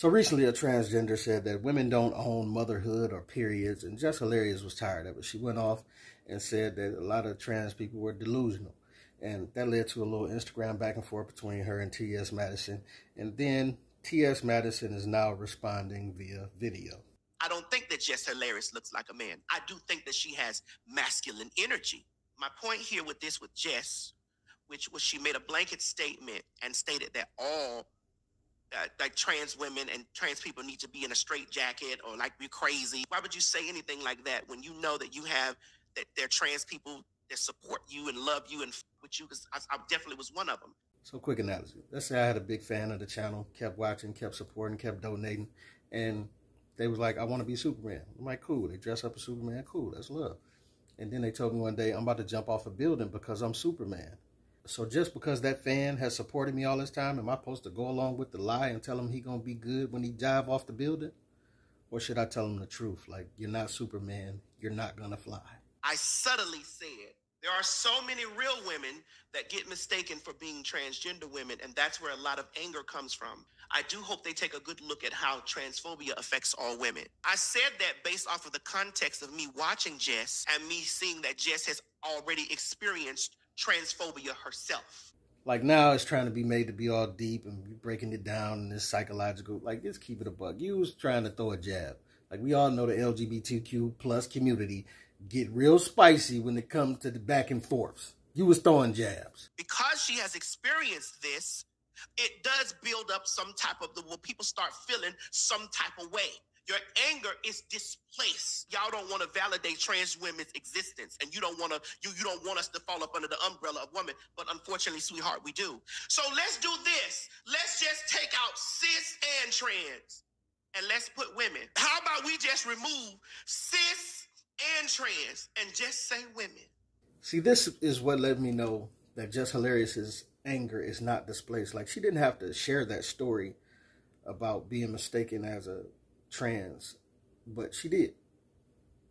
So recently a transgender said that women don't own motherhood or periods, and Jess Hilarious was tired of it. She went off and said that a lot of trans people were delusional. And that led to a little Instagram back and forth between her and TS Madison. And then TS Madison is now responding via video. I don't think that Jess Hilarious looks like a man. I do think that she has masculine energy. My point here with this with Jess, which was she made a blanket statement and stated that all like trans women and trans people need to be in a straitjacket or like be crazy. Why would you say anything like that when you know that you have that they're trans people that support you and love you and with you? Because I definitely was one of them. So quick analogy. Let's say I had a big fan of the channel, kept watching, kept supporting, kept donating, and they was like, I want to be Superman. I'm like, cool. They dress up as Superman. Cool. That's love. And then they told me one day, I'm about to jump off a building because I'm Superman. So just because that fan has supported me all this time, am I supposed to go along with the lie and tell him he going to be good when he dive off the building? Or should I tell him the truth? Like, you're not Superman. You're not going to fly. I subtly said, there are so many real women that get mistaken for being transgender women, and that's where a lot of anger comes from. I do hope they take a good look at how transphobia affects all women. I said that based off of the context of me watching Jess and me seeing that Jess has already experienced transphobia herself. Like now it's trying to be made to be all deep and breaking it down in this psychological, like just keep it a buck. You was trying to throw a jab. Like we all know the LGBTQ plus community get real spicy when it comes to the back and forths. You was throwing jabs. Because she has experienced this, it does build up some type of well, people start feeling some type of way. Your anger is displaced. Y'all don't want to validate trans women's existence, and you don't want to. You don't want us to fall up under the umbrella of woman. But unfortunately, sweetheart, we do. So let's do this. Let's just take out cis and trans, and let's put women. How about we just remove cis and trans and just say women? See, this is what let me know that Jess Hilarious's anger is not displaced. Like she didn't have to share that story about being mistaken as a trans, but she did.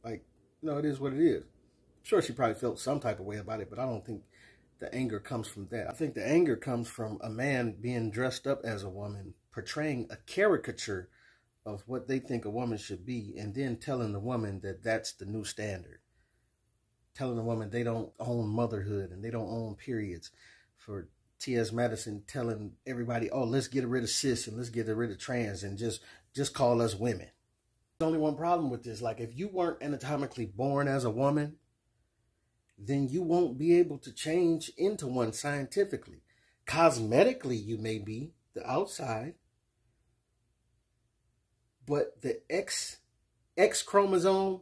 Like, you know, it is what it is. I'm sure she probably felt some type of way about it, but I don't think the anger comes from that. I think the anger comes from a man being dressed up as a woman, portraying a caricature of what they think a woman should be, and then telling the woman that that's the new standard. Telling the woman they don't own motherhood and they don't own periods. For TS Madison telling everybody, oh, let's get rid of cis and let's get rid of trans and just call us women. There's only one problem with this. Like, if you weren't anatomically born as a woman, then you won't be able to change into one scientifically. Cosmetically, you may be, the outside. But the X chromosome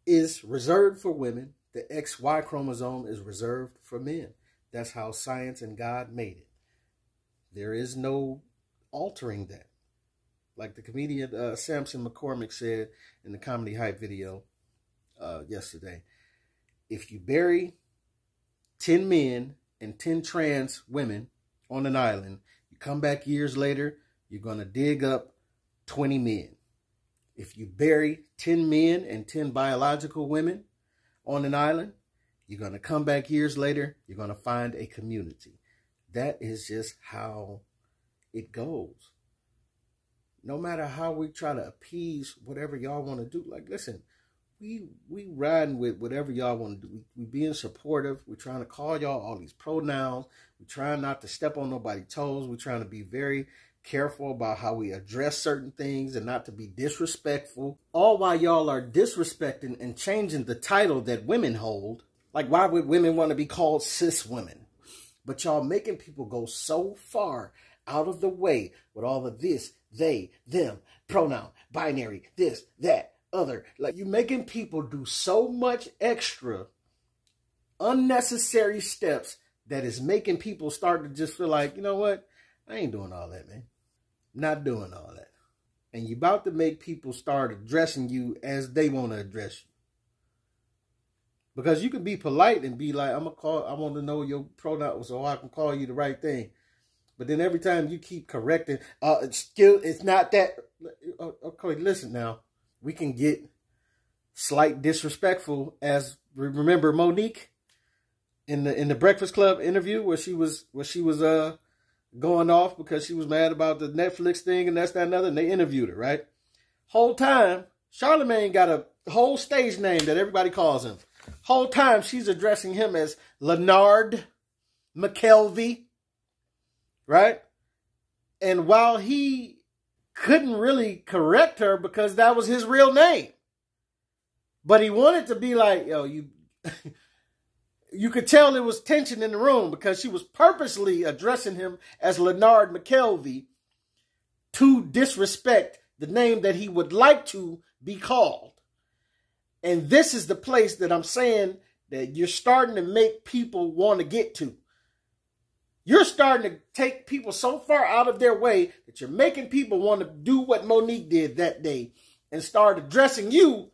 is reserved for women. The XY chromosome is reserved for men. That's how science and God made it. There is no altering that. Like the comedian Samson McCormick said in the Comedy Hype video yesterday, if you bury 10 men and 10 trans women on an island, you come back years later, you're going to dig up 20 men. If you bury 10 men and 10 biological women on an island, you're going to come back years later, you're going to find a community. That is just how it goes. No matter how we try to appease whatever y'all want to do, like, listen, we riding with whatever y'all want to do. We being supportive. We're trying to call y'all all these pronouns. We're trying not to step on nobody's toes. We're trying to be very careful about how we address certain things and not to be disrespectful. All while y'all are disrespecting and changing the title that women hold. Like, why would women want to be called cis women? But y'all making people go so far out of the way with all of this, they, them, pronoun, binary, this, that, other. Like, you making people do so much extra unnecessary steps that is making people start to just feel like, you know what? I ain't doing all that, man. Not doing all that. And you about to make people start addressing you as they want to address you. Because you can be polite and be like, I want to know your pronoun so I can call you the right thing. But then every time you keep correcting, it's not that. Okay, listen now. We can get slight disrespectful, as remember Monique in the Breakfast Club interview where she was going off because she was mad about the Netflix thing and that's, that, and other, and they interviewed her, right? Whole time, Charlemagne got a whole stage name that everybody calls him. Whole time, she's addressing him as Leonard McKelvey, right? And while he couldn't really correct her because that was his real name, but he wanted to be like, yo, you could tell there was tension in the room because she was purposely addressing him as Leonard McKelvey to disrespect the name that he would like to be called. And this is the place that I'm saying that you're starting to make people want to get to. You're starting to take people so far out of their way that you're making people want to do what Monique did that day and start addressing you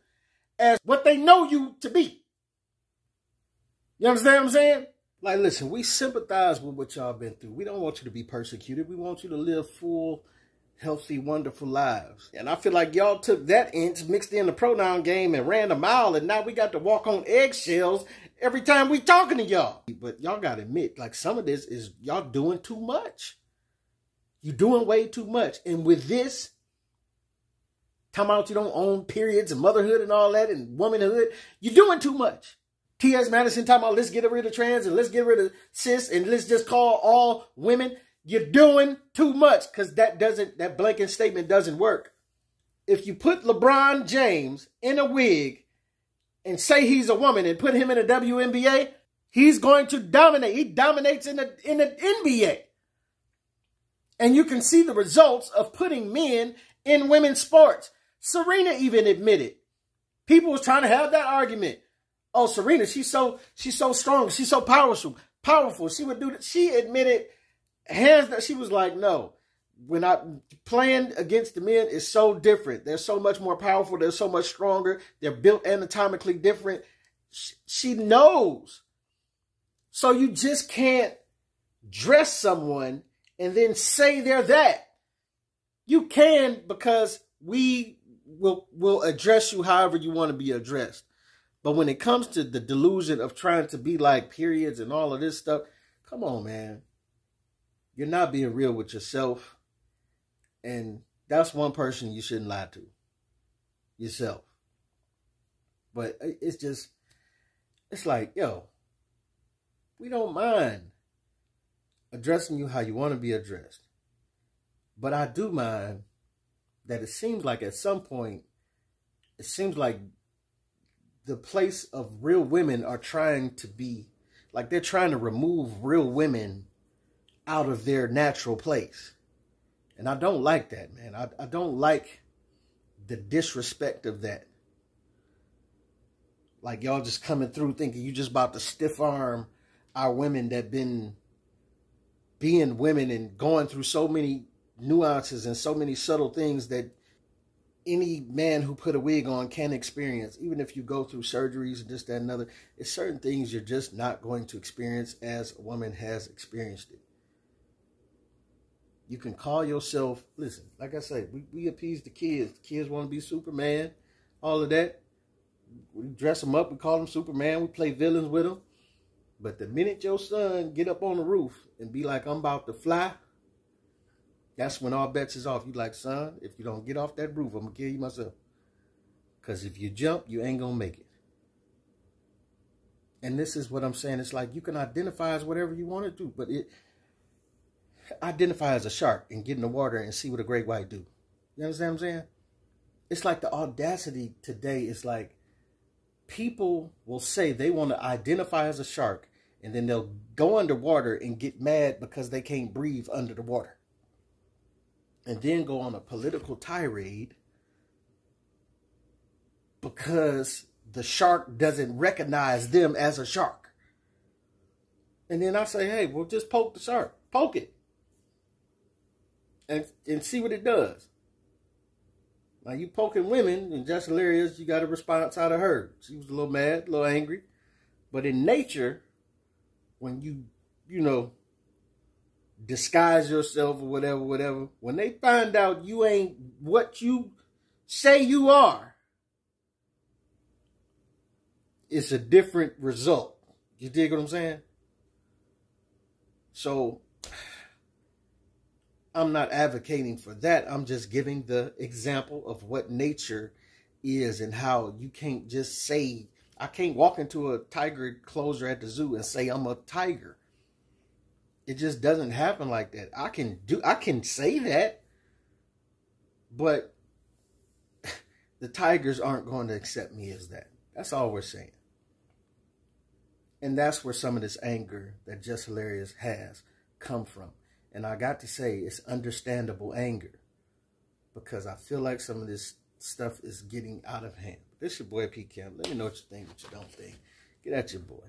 as what they know you to be. You understand what I'm saying? Like, listen, we sympathize with what y'all been through. We don't want you to be persecuted. We want you to live full, healthy, wonderful lives. And I feel like y'all took that inch, mixed in the pronoun game, and ran a mile, and now we got to walk on eggshells every time we talking to y'all. But y'all got to admit, like, some of this is y'all doing too much. You're doing way too much. And with this, talking about you don't own periods and motherhood and all that and womanhood, you're doing too much. TS Madison talking about let's get rid of trans and let's get rid of cis and let's just call all women. You're doing too much because that blanket statement doesn't work. If you put LeBron James in a wig and say he's a woman and put him in a WNBA, he's going to dominate. He dominates in the NBA. And you can see the results of putting men in women's sports. Serena even admitted. People was trying to have that argument. Oh, Serena, she's so strong. She's so powerful. She would do that. She admitted hands that she was like, no, when I playing against the men is so different. They're so much more powerful. They're so much stronger. They're built anatomically different. She knows. So you just can't dress someone and then say they're that. You can because we will address you however you want to be addressed. But when it comes to the delusion of trying to be like periods and all of this stuff, come on, man. You're not being real with yourself. And that's one person you shouldn't lie to. Yourself. But it's like, yo, we don't mind addressing you how you want to be addressed. But I do mind that it seems like at some point, it seems like the place of real women are trying to be, like they're trying to remove real women out of their natural place. And I don't like that, man. I don't like the disrespect of that. Like y'all just coming through thinking you just about to stiff arm our women that been being women and going through so many nuances and so many subtle things that any man who put a wig on can experience. Even if you go through surgeries and this, that, and another, it's certain things you're just not going to experience as a woman has experienced it. You can call yourself, listen, like I say, we appease the kids. The kids want to be Superman, all of that. We dress them up, we call them Superman, we play villains with them. But the minute your son get up on the roof and be like, I'm about to fly, that's when all bets is off. You like, son, if you don't get off that roof, I'm going to kill you myself. Because if you jump, you ain't going to make it. And this is what I'm saying. It's like you can identify as whatever you want to do, but identify as a shark and get in the water and see what a great white do. You understand what I'm saying? It's like the audacity today is like people will say they want to identify as a shark and then they'll go underwater and get mad because they can't breathe under the water. And then go on a political tirade because the shark doesn't recognize them as a shark. And then I say, hey, well, just poke the shark. Poke it. And see what it does. Now, you poking women, and just hilarious, you got a response out of her. She was a little mad, a little angry. But in nature, when you disguise yourself or whatever, when they find out you ain't what you say you are, it's a different result. You dig what I'm saying? So I'm not advocating for that. I'm just giving the example of what nature is and how you can't just say, I can't walk into a tiger enclosure at the zoo and say I'm a tiger. It just doesn't happen like that. I can say that, but the tigers aren't going to accept me as that. That's all we're saying. And that's where some of this anger that Just Hilarious has come from. And I got to say, it's understandable anger, because I feel like some of this stuff is getting out of hand. This is your boy P. Camp. Let me know what you think, what you don't think. Get at your boy.